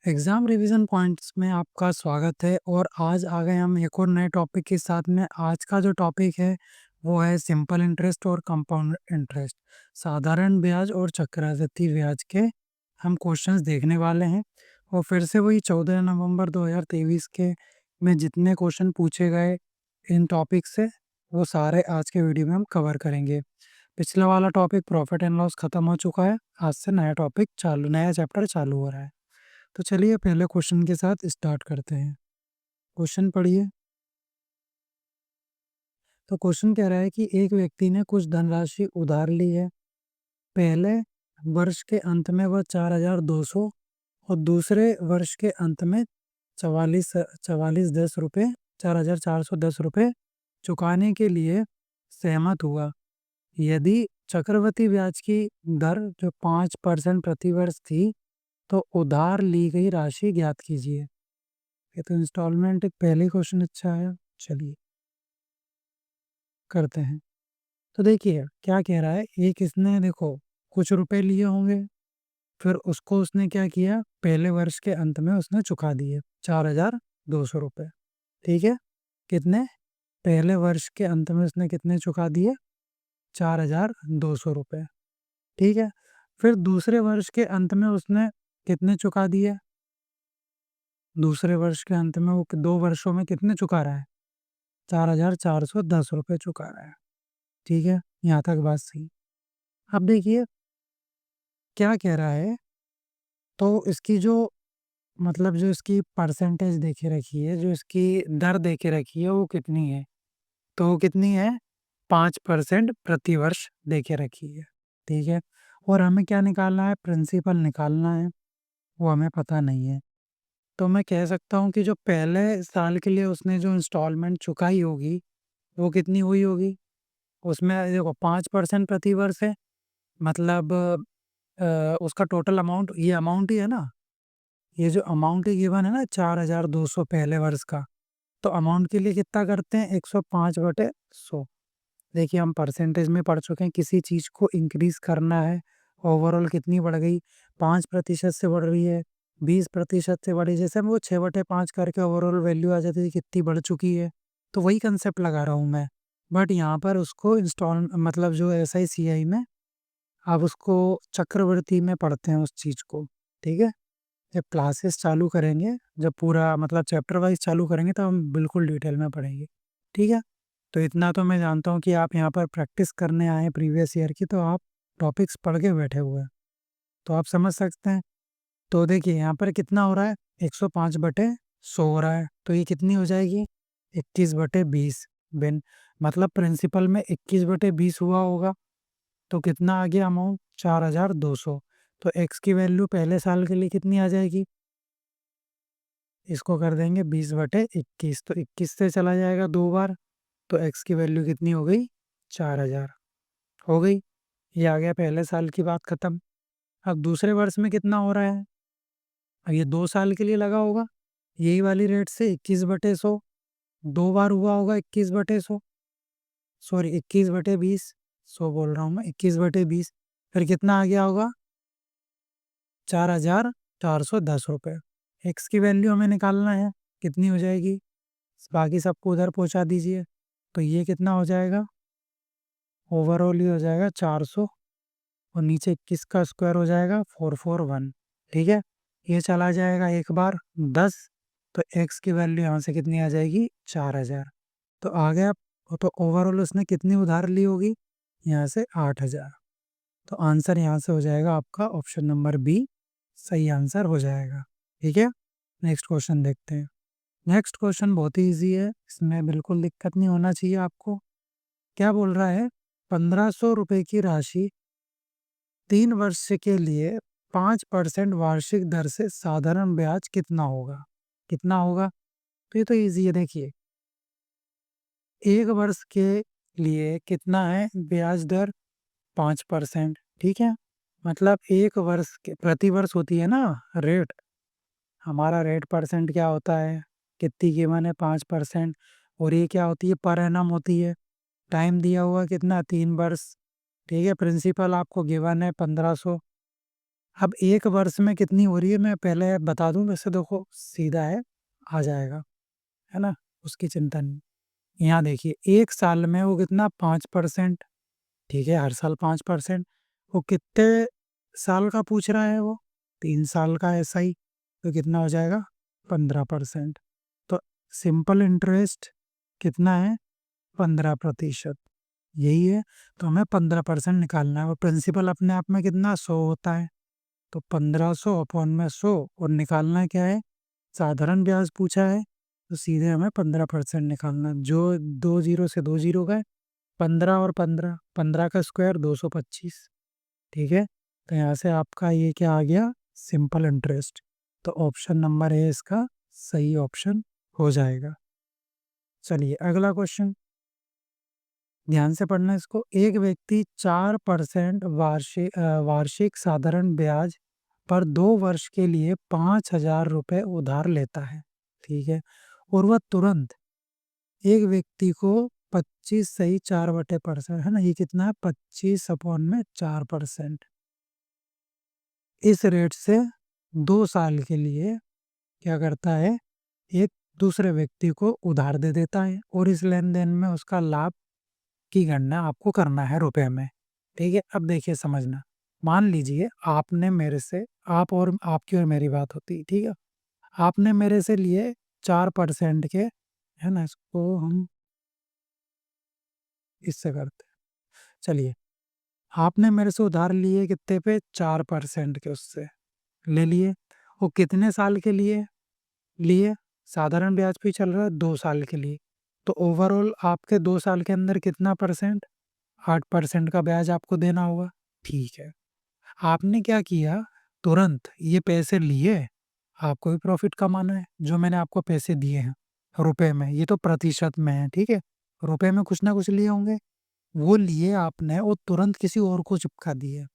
Exam revision points में आपका स्वागत है और आज आ गए हम एक और नए टॉपिक के साथ में। आज का जो टॉपिक है वो है सिंपल इंटरेस्ट और कंपाउंड इंटरेस्ट। साधारण ब्याज और चक्रवृद्धि ब्याज के हम क्वेश्चंस देखने वाले हैं और फिर से वही 14 नवंबर 2023 के में जितने क्वेश्चन पूछे गए इन टॉपिक से वो सारे आज के वीडियो में हम कवर करेंगे। पिछला वाला टॉपिक प्रॉफिट एंड लॉस खत्म हो चुका है। आज से नया चैप्टर चालू हो रहा है। तो चलिए पहले क्वेश्चन के साथ स्टार्ट करते हैं। क्वेश्चन पढ़िए। तो क्वेश्चन कह रहा है कि एक व्यक्ति ने कुछ धनराशि उधार ली है। पहले वर्ष के अंत में वह 4,200 और दूसरे वर्ष के अंत में 4,410 रुपये चुकाने के लिए सहमत हुआ। यदि चक्रवृद्धि ब्याज की दर जो 5% प्रति वर्ष थी तो उधार ली गई राशि ज्ञात कीजिए। ये तो इंस्टॉलमेंट एक पहले क्वेश्चन अच्छा है। चलिए करते हैं। तो देखिए क्या कह रहा है, एक इसने देखो कुछ रुपए लिए होंगे, फिर उसको उसने क्या किया, पहले वर्ष के अंत में उसने चुका दिए 4,200 रुपये। ठीक है, कितने, पहले वर्ष के अंत में उसने कितने चुका दिए, 4,200 रुपये। ठीक है, फिर दूसरे वर्ष के अंत में उसने कितने चुका दिए, दूसरे वर्ष के अंत में वो 2 वर्षों में कितने चुका रहा है, 4,410 रुपये चुका रहा है। ठीक है, यहाँ तक बात सही। अब देखिए क्या कह रहा है, तो इसकी जो मतलब जो इसकी परसेंटेज देखे रखी है, जो इसकी दर देखे रखी है वो कितनी है, तो वो कितनी है, 5% प्रति वर्ष देखे रखी है। ठीक है, और हमें क्या निकालना है, प्रिंसिपल निकालना है, वो हमें पता नहीं है। तो मैं कह सकता हूँ कि जो पहले साल के लिए उसने जो इंस्टॉलमेंट चुकाई होगी वो कितनी हुई होगी, उसमें देखो 5% प्रति वर्ष है, मतलब उसका टोटल अमाउंट ये अमाउंट ही है ना, ये जो अमाउंट ही गिवन है ना 4,200 पहले वर्ष का, तो अमाउंट के लिए कितना करते हैं, 105/100। देखिए हम परसेंटेज में पढ़ चुके हैं, किसी चीज़ को इंक्रीज करना है, ओवरऑल कितनी बढ़ गई, 5% से बढ़ रही है, 20% से बढ़ी, जैसे वो 6/5 करके ओवरऑल वैल्यू आ जाती थी, कितनी बढ़ चुकी है। तो वही कंसेप्ट लगा रहा हूँ मैं, बट यहाँ पर उसको इंस्टॉल मतलब जो SICI में आप उसको चक्रवृद्धि में पढ़ते हैं उस चीज़ को। ठीक है, जब क्लासेस चालू करेंगे, जब पूरा मतलब चैप्टर वाइज चालू करेंगे तो हम बिल्कुल डिटेल में पढ़ेंगे। ठीक है, तो इतना तो मैं जानता हूँ कि आप यहाँ पर प्रैक्टिस करने आए हैं प्रीवियस ईयर की, तो आप टॉपिक्स पढ़ के बैठे हुए हैं, तो आप समझ सकते हैं। तो देखिए यहाँ पर कितना हो रहा है, 105/100 हो रहा है, तो ये कितनी हो जाएगी, 21/20 बिन, मतलब प्रिंसिपल में 21/20 हुआ होगा, तो कितना आ गया अमाउंट, 4,200। तो एक्स की वैल्यू पहले साल के लिए कितनी आ जाएगी, इसको कर देंगे 20/21, तो 21 से चला जाएगा 2 बार, तो एक्स की वैल्यू कितनी हो गई, 4,000 हो गई। ये आ गया पहले साल की बात खत्म। अब दूसरे वर्ष में कितना हो रहा है, अब ये 2 साल के लिए लगा होगा, यही वाली रेट से 21/100, 2 बार हुआ होगा 21/100, सॉरी 21/20, 100 बोल रहा हूँ मैं, 21/20, फिर कितना आ गया होगा, 4,410 रुपये। एक्स की वैल्यू हमें निकालना है, कितनी हो जाएगी, बाकी सबको उधर पहुँचा दीजिए, तो ये कितना हो जाएगा, ओवरऑल ये हो जाएगा 400 और नीचे 21 का स्क्वायर हो जाएगा 441। ठीक है, ये चला जाएगा एक बार 10, तो एक्स की वैल्यू यहाँ से कितनी आ जाएगी, 4,000। तो आ गया, तो ओवरऑल उसने कितनी उधार ली होगी, यहाँ से 8,000। तो आंसर यहाँ से हो जाएगा आपका ऑप्शन नंबर बी, सही आंसर हो जाएगा। ठीक है, नेक्स्ट क्वेश्चन देखते हैं। नेक्स्ट क्वेश्चन बहुत ही ईजी है, इसमें बिल्कुल दिक्कत नहीं होना चाहिए आपको। क्या बोल रहा है, 1,500 रुपये की राशि 3 वर्ष के लिए 5% वार्षिक दर से साधारण ब्याज कितना होगा, कितना होगा, तो ये तो ईजी है। देखिए 1 वर्ष के लिए कितना है ब्याज दर, 5%। ठीक है, मतलब 1 वर्ष के प्रति वर्ष होती है ना रेट, हमारा रेट परसेंट क्या होता है, कितनी गिवन है, 5%, और ये क्या होती है, पर एनम होती है। टाइम दिया हुआ कितना, 3 वर्ष। ठीक है, प्रिंसिपल आपको गिवन है 1,500, अब 1 वर्ष में कितनी हो रही है मैं पहले बता दूँ, वैसे देखो सीधा है, आ जाएगा, है ना? उसकी चिंता नहीं। यहाँ देखिए 1 साल में वो कितना 5%, ठीक है, हर साल 5%। वो कितने साल का पूछ रहा है वो? 3 साल का एसआई, तो कितना हो जाएगा? 15%। तो सिंपल इंटरेस्ट कितना है? 15%। यही है, तो हमें 15% निकालना है। वो प्रिंसिपल अपने आप में कितना 100 होता है, तो 1500 अपॉन में 100, और निकालना क्या है? साधारण ब्याज पूछा है, तो सीधे हमें 15% निकालना है। जो 2 जीरो से 2 जीरो गए, 15 और 15, 15 का स्क्वायर 225, ठीक है? तो यहाँ से आपका ये क्या आ गया? Simple interest. तो ऑप्शन नंबर ए इसका सही ऑप्शन हो जाएगा। चलिए अगला क्वेश्चन, ध्यान से पढ़ना इसको। एक व्यक्ति 4% वार्षिक साधारण ब्याज पर 2 वर्ष के लिए 5,000 रुपये उधार लेता है, ठीक है? और वह तुरंत एक व्यक्ति को 25 सही 4/% है ना, ये कितना है? 25 अपॉन में 4% इस रेट से 2 साल के लिए क्या करता है? एक दूसरे व्यक्ति को उधार दे देता है, और इस लेन-देन में उसका लाभ की गणना आपको करना है रुपए में, ठीक है? अब देखिए समझना, मान लीजिए आपने मेरे से, आप और आपकी और मेरी बात होती, ठीक है? आपने मेरे से लिए 4% के, है ना? इसको हम इससे करते हैं। चलिए, आपने मेरे से उधार लिए कितने पे? 4% के, उससे ले लिए। वो कितने साल के लिए लिए? साधारण ब्याज पे ही चल रहा है, 2 साल के लिए। तो ओवरऑल आपके 2 साल के अंदर कितना परसेंट? 8% का ब्याज आपको देना होगा, ठीक है। आपने क्या किया? तुरंत ये पैसे लिए, आपको भी प्रॉफिट कमाना है, जो मैंने आपको पैसे दिए हैं रुपए में, ये तो प्रतिशत में है, ठीक है? रुपए में कुछ ना कुछ लिए होंगे, वो लिए आपने और तुरंत किसी और को चिपका दिए।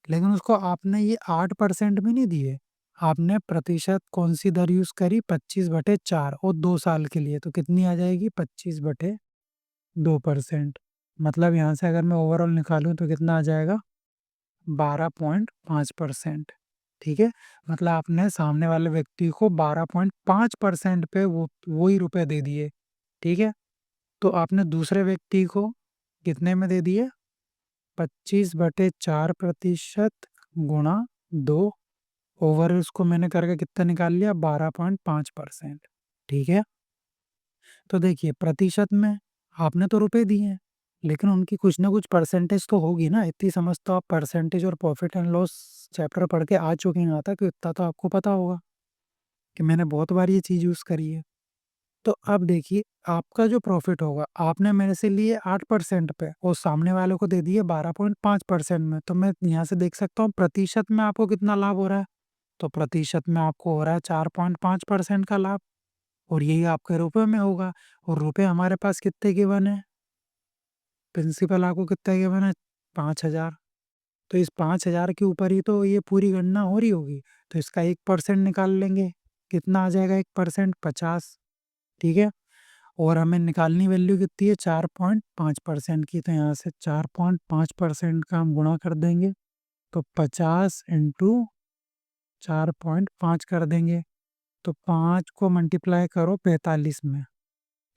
लेकिन उसको आपने ये 8% भी नहीं दिए, आपने प्रतिशत कौन-सी दर यूज़ करी? 25/4, और 2 साल के लिए, तो कितनी आ जाएगी? 25/2%। मतलब यहाँ से अगर मैं ओवरऑल निकालूँ तो कितना आ जाएगा? 12.5%, ठीक है? मतलब आपने सामने वाले व्यक्ति को 12.5% पे वही रुपए दे दिए, ठीक है? तो आपने दूसरे व्यक्ति को कितने में दे दिए? 25/4% गुणा 2, ओवर उसको मैंने करके कितना निकाल लिया? 12.5%, ठीक है? तो देखिए प्रतिशत में आपने तो रुपए दिए हैं, लेकिन उनकी कुछ ना कुछ परसेंटेज तो होगी ना, इतनी समझ तो आप परसेंटेज और प्रॉफिट एंड लॉस चैप्टर पढ़ के आ चुके हैं यहाँ तक, इतना तो आपको पता होगा कि मैंने बहुत बार ये चीज़ यूज़ करी है। तो अब देखिए, आपका जो प्रॉफिट होगा, आपने मेरे से लिए 8% पे और सामने वाले को दे दिए 12.5% में, तो मैं यहाँ से देख सकता हूँ प्रतिशत में आपको कितना लाभ हो रहा है? तो प्रतिशत में आपको हो रहा है 4.5% का लाभ, और यही आपके रुपए में होगा, और रुपए हमारे पास कितने गिवन है? प्रिंसिपल आपको कितना गिवन है? 5,000। तो इस 5,000 के ऊपर ही तो ये पूरी गणना हो रही होगी, तो इसका 1% निकाल लेंगे, कितना आ जाएगा 1%? 50, ठीक है? और हमें निकालनी वैल्यू कितनी है? 4.5% की, तो यहाँ से 4.5% का हम गुणा कर देंगे, तो 50 इंटू 4.5 कर देंगे, तो 5 को मल्टीप्लाई करो 45 में,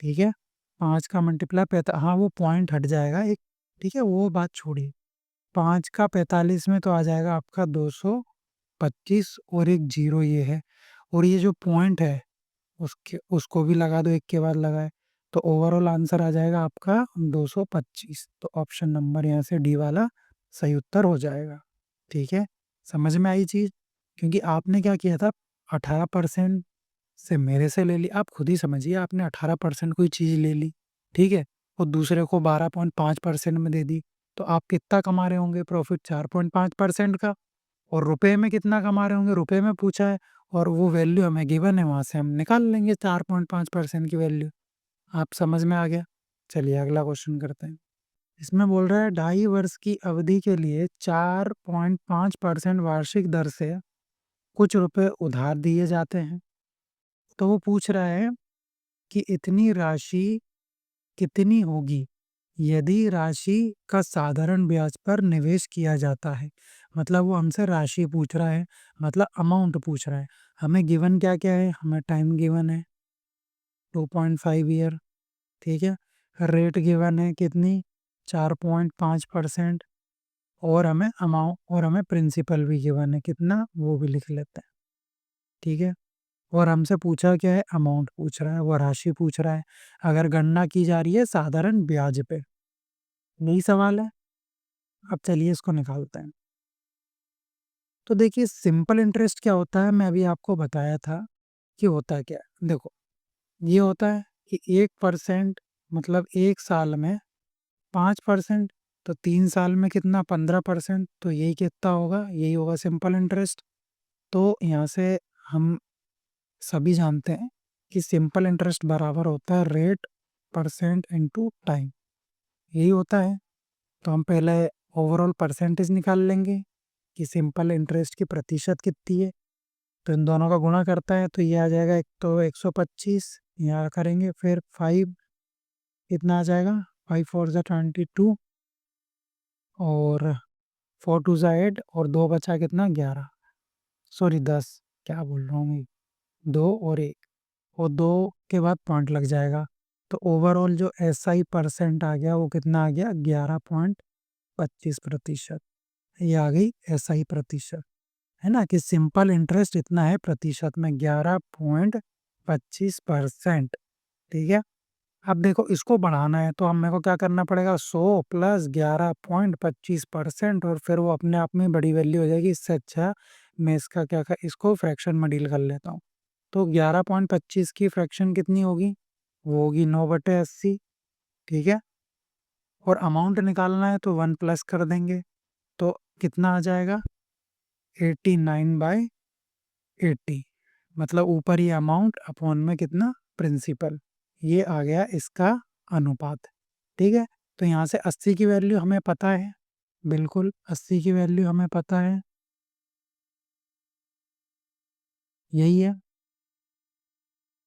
ठीक है? 5 का मल्टीप्लाई हाँ, वो पॉइंट हट जाएगा एक, ठीक है? वो बात छोड़िए। 5 का 45 में तो आ जाएगा आपका 225, और एक जीरो ये है, और ये जो पॉइंट है उसके उसको भी लगा दो, एक के बाद लगाए, तो ओवरऑल आंसर आ जाएगा आपका 225। तो ऑप्शन नंबर यहाँ से डी वाला सही उत्तर हो जाएगा, ठीक है? समझ में आई चीज़? क्योंकि आपने क्या किया था, 18% से मेरे से ले ली, आप खुद ही समझिए, आपने 18% कोई चीज़ ले ली, ठीक है? और दूसरे को 12.5% में दे दी, तो आप कितना कमा रहे होंगे प्रॉफिट? 4.5% का। और रुपए में कितना कमा रहे होंगे? रुपए में पूछा है, और वो वैल्यू हमें गिवन है, वहाँ से हम निकाल लेंगे 4.5% की वैल्यू। आप समझ में आ गया? चलिए अगला क्वेश्चन करते हैं। इसमें बोल रहा है 2.5 वर्ष की अवधि के लिए 4.5% वार्षिक दर से कुछ रुपए उधार दिए जाते हैं। तो वो पूछ रहा है कि इतनी राशि कितनी होगी यदि राशि का साधारण ब्याज पर निवेश किया जाता है? मतलब वो हमसे राशि पूछ रहा है, मतलब अमाउंट पूछ रहा है। हमें गिवन क्या-क्या है, हमें टाइम गिवन है 2.5 ईयर, ठीक है? रेट गिवन है कितनी 4.5% और हमें प्रिंसिपल भी गिवन है कितना, वो भी लिख लेते हैं, ठीक है? और हमसे पूछा क्या है, अमाउंट पूछ रहा है, वो राशि पूछ रहा है। अगर गणना की जा रही है साधारण ब्याज पे, यही सवाल है। अब चलिए इसको निकालते हैं। तो देखिए सिंपल इंटरेस्ट क्या होता है, मैं अभी आपको बताया था कि होता क्या है। देखो, ये होता है कि 1% मतलब 1 साल में 5%, तो 3 साल में कितना 15%, तो यही कितना होगा, यही होगा सिंपल इंटरेस्ट। तो यहाँ से हम सभी जानते हैं कि सिंपल इंटरेस्ट बराबर होता है रेट परसेंट इनटू टाइम, यही होता है। तो हम पहले ओवरऑल परसेंटेज निकाल लेंगे कि सिंपल इंटरेस्ट की प्रतिशत कितनी है। तो इन दोनों का गुणा करता है तो ये आ जाएगा, एक तो 125 यहाँ करेंगे, फिर 5 कितना आ जाएगा, 5 4 ज़ा 22 और 4 2 ज़ा 8 और 2 बचा कितना 11, सॉरी 10, क्या बोल रहा हूँ मैं, 2 और 1 और 2 के बाद पॉइंट लग जाएगा। तो ओवरऑल जो एसआई परसेंट आ गया वो कितना आ गया 11.25%। ये आ गई एसआई प्रतिशत, है ना, कि सिंपल इंटरेस्ट इतना है प्रतिशत में 11.25%, ठीक है। अब देखो इसको बढ़ाना है तो हम मेरे को क्या करना पड़ेगा, 100 प्लस 11.25% और फिर वो अपने आप में बड़ी वैल्यू हो जाएगी। इससे अच्छा मैं इसका इसको फ्रैक्शन में डील कर लेता हूँ। तो 11.25 की फ्रैक्शन कितनी होगी, वो होगी 9/80, ठीक है। और अमाउंट निकालना है तो 1 प्लस कर देंगे, तो कितना आ जाएगा 89/80, मतलब ऊपर ही अमाउंट अपॉन में कितना प्रिंसिपल, ये आ गया इसका अनुपात, ठीक है। तो यहाँ से 80 की वैल्यू हमें पता है, बिल्कुल 80 की वैल्यू हमें पता है, यही है,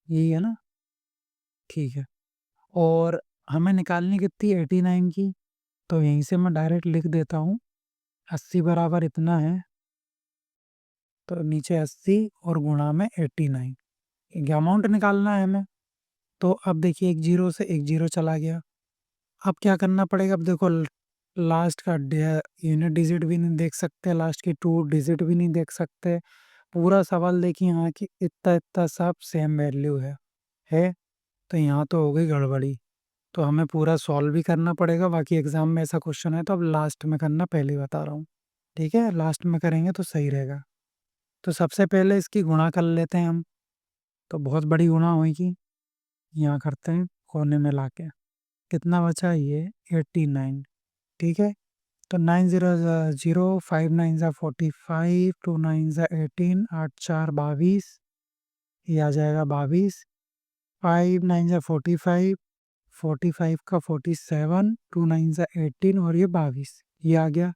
यही है ना, ठीक है। और हमें निकालनी कितनी 89 की, तो यहीं से मैं डायरेक्ट लिख देता हूँ 80 बराबर इतना है, तो नीचे 80 और गुणा में 89, ये अमाउंट निकालना है हमें। तो अब देखिए एक जीरो से एक जीरो चला गया। अब क्या करना पड़ेगा, अब देखो लास्ट का यूनिट डिजिट भी नहीं देख सकते, लास्ट की 2 डिजिट भी नहीं देख सकते। पूरा सवाल देखिए यहाँ की इतना इतना सब सेम वैल्यू है। तो यहाँ तो हो गई गड़बड़ी, तो हमें पूरा सॉल्व भी करना पड़ेगा। बाकी एग्जाम में ऐसा क्वेश्चन है तो अब लास्ट में करना, पहले ही बता रहा हूँ, ठीक है, लास्ट में करेंगे तो सही रहेगा। तो सबसे पहले इसकी गुणा कर लेते हैं हम, तो बहुत बड़ी गुणा होगी, यहाँ करते हैं कोने में लाके, कितना बचा ये 89, ठीक है। तो 9 0 0, 5 9 45, 2 9 18, 8 4 22, ये आ जाएगा 22, 5 9 45, 45 का 47, 2 9 18 और ये 22, ये आ गया।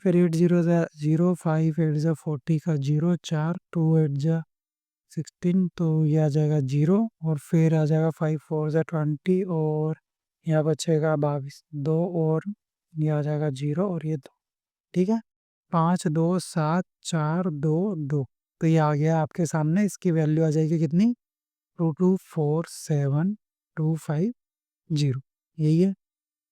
फिर 8 0 0, 5 8 40 का 0, 4 2 8 16, तो ये आ जाएगा 0 और फिर आ जाएगा 5 4 20 और यहाँ बचेगा 22, 2 और ये आ जाएगा 0 और ये 2, ठीक है। 5 2 7 4 2 2, तो ये आ गया आपके सामने, इसकी वैल्यू आ जाएगी कितनी 224725, यही है।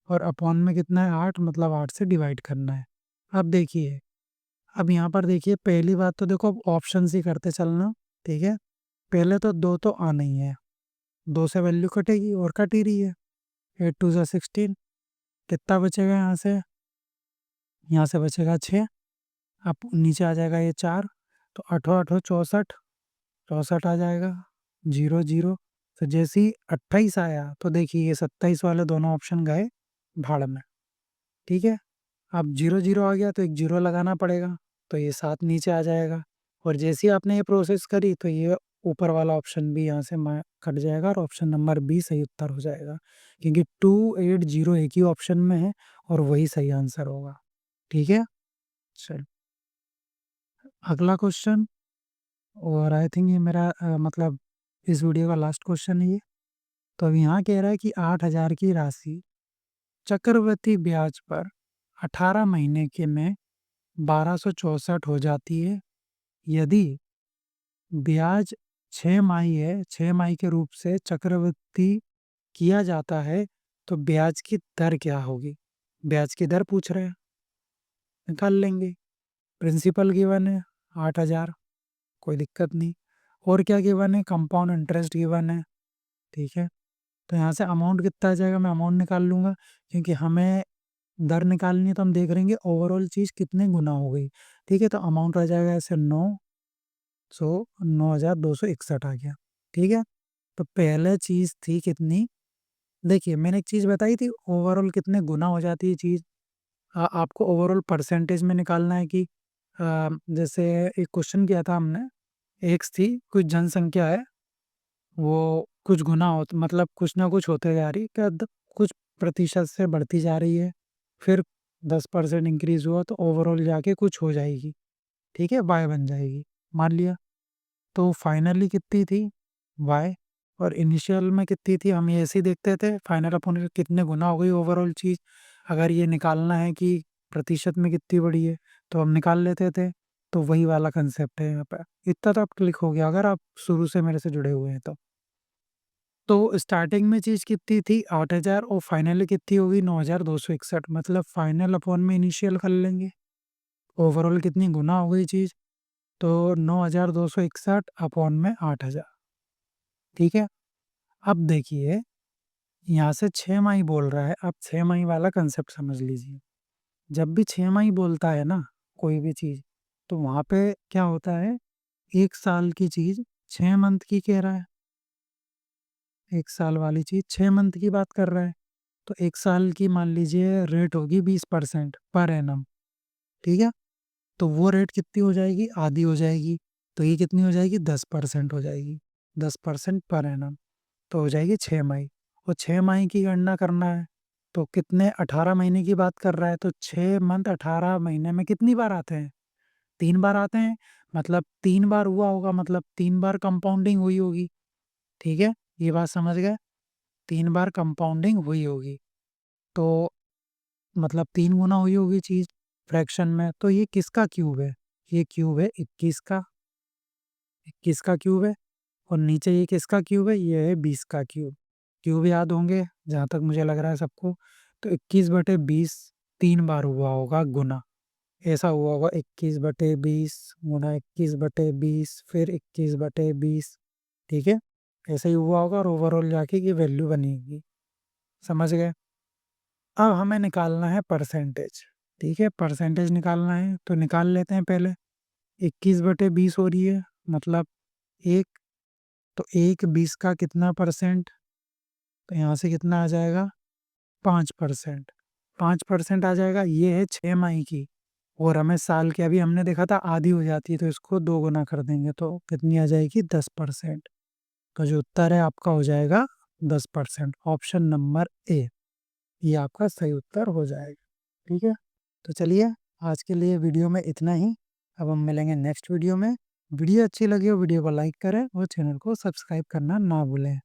और अपॉन में कितना है 8, मतलब 8 से डिवाइड करना है। अब देखिए, अब यहाँ पर देखिए पहली बात तो देखो ऑप्शन ही करते चलना, ठीक है। पहले तो 2 तो आना ही है, 2 से वैल्यू कटेगी और कट ही रही है, 8 2 16, कितना बचेगा यहाँ से बचेगा 6, अब नीचे आ जाएगा ये 4, तो 8 8 64, 64 आ जाएगा, 0 0। तो जैसे ही 28 आया तो देखिए ये 27 वाले दोनों ऑप्शन गए भाड़ में, ठीक है। अब 0 0 आ गया तो एक जीरो लगाना पड़ेगा, तो ये 7 नीचे आ जाएगा। और जैसे ही आपने ये प्रोसेस करी तो ये ऊपर वाला ऑप्शन भी यहाँ से कट जाएगा और ऑप्शन नंबर बी सही उत्तर हो जाएगा, क्योंकि 280 एक ही ऑप्शन में है और वही सही आंसर होगा, ठीक है। चल अगला क्वेश्चन, और आई थिंक ये मेरा मतलब इस वीडियो का लास्ट क्वेश्चन है ये। तो अब यहाँ कह रहा है कि 8,000 की राशि चक्रवृद्धि ब्याज पर 18 महीने के में 1264 हो जाती है यदि ब्याज 6 माही है, 6 माही के रूप से चक्रवृद्धि किया जाता है, तो ब्याज की दर क्या होगी? ब्याज की दर पूछ रहे हैं, निकाल लेंगे। प्रिंसिपल गिवन है 8,000, कोई दिक्कत नहीं। और क्या गिवन है? कंपाउंड इंटरेस्ट गिवन है, ठीक है। तो यहाँ से अमाउंट कितना आ जाएगा, मैं अमाउंट निकाल लूँगा, क्योंकि हमें दर निकालनी है तो हम देख रहेंगे ओवरऑल चीज़ कितने गुना हो गई, ठीक है। तो अमाउंट आ जाएगा ऐसे 9,261 आ गया, ठीक है। तो पहले चीज़ थी कितनी? देखिए मैंने एक चीज़ बताई थी ओवरऑल कितने गुना हो जाती है चीज़। आपको ओवरऑल परसेंटेज में निकालना है कि जैसे एक क्वेश्चन किया था हमने, एक्स थी कुछ जनसंख्या है, वो कुछ गुना हो मतलब कुछ ना कुछ होते जा रही क्या कुछ प्रतिशत से बढ़ती जा रही है, फिर 10% इंक्रीज हुआ तो ओवरऑल जाके कुछ हो जाएगी, ठीक है, वाई बन जाएगी, मान लिया। तो फाइनली कितनी थी? वाई। और इनिशियल में कितनी थी? हम ये ऐसे ही देखते थे फाइनल अपन कितने गुना हो गई ओवरऑल चीज़। अगर ये निकालना है कि प्रतिशत में कितनी बड़ी है तो हम निकाल लेते थे। तो वही वाला कंसेप्ट है यहाँ पे। इतना तो आप क्लिक हो गया अगर आप शुरू से मेरे से जुड़े हुए हैं तो। तो स्टार्टिंग में चीज़ कितनी थी? 8,000 और फाइनली कितनी होगी? 9,261, मतलब फाइनल अपॉन में इनिशियल कर लेंगे। ओवरऑल कितनी गुना हो गई चीज़? तो 9,261 अपॉन में 8,000, ठीक है। अब देखिए यहाँ से 6 माही बोल रहा है, आप 6 माही वाला कंसेप्ट समझ लीजिए। जब भी 6 माही बोलता है ना कोई भी चीज़, तो वहाँ पे क्या होता है, 1 साल की चीज़ 6 मंथ की कह रहा है। 1 साल वाली चीज़ 6 मंथ की बात कर रहा है। तो 1 साल की मान लीजिए रेट होगी 20% पर एनम, ठीक है। तो वो रेट कितनी हो जाएगी? आधी हो जाएगी। तो ये कितनी हो जाएगी? 10% हो जाएगी। 10% पर एनम, तो हो जाएगी 6 माही। और 6 माही की गणना करना है, तो कितने 18 महीने की बात कर रहा है, तो 6 मंथ 18 महीने में कितनी बार आते हैं? 3 बार आते हैं। मतलब 3 बार हुआ होगा, मतलब 3 बार कंपाउंडिंग हुई होगी, ठीक है। ये बात समझ गए? 3 बार कंपाउंडिंग हुई होगी। तो मतलब 3 गुना हुई होगी चीज़ फ्रैक्शन में। तो ये किसका क्यूब है? ये क्यूब है 21 का। 21 का क्यूब है। और नीचे ये किसका क्यूब है? ये है 20 का क्यूब। क्यूब याद होंगे जहाँ तक मुझे लग रहा है सबको। तो 21/20 3 बार हुआ होगा गुना। ऐसा हुआ होगा 21/20 गुना 21/20 फिर 21/20, ठीक है। ऐसे ही हुआ होगा और ओवरऑल जाके ये वैल्यू बनेगी। समझ गए? अब हमें निकालना है परसेंटेज, ठीक है। परसेंटेज निकालना है तो निकाल लेते हैं पहले। 21/20 हो रही है, मतलब 1, तो 1 20 का कितना परसेंट? तो यहाँ से कितना आ जाएगा? 5%। 5% आ जाएगा। ये है 6 माही की। और हमें साल की अभी हमने देखा था आधी हो जाती है, तो इसको 2 गुना कर देंगे तो कितनी आ जाएगी? 10%। तो जो उत्तर है आपका हो जाएगा 10%। ऑप्शन नंबर ए, ये आपका सही उत्तर हो जाएगा, ठीक है। तो चलिए आज के लिए वीडियो में इतना ही। अब हम मिलेंगे नेक्स्ट वीडियो में। वीडियो अच्छी लगी हो वीडियो को लाइक करें और चैनल को सब्सक्राइब करना ना भूलें।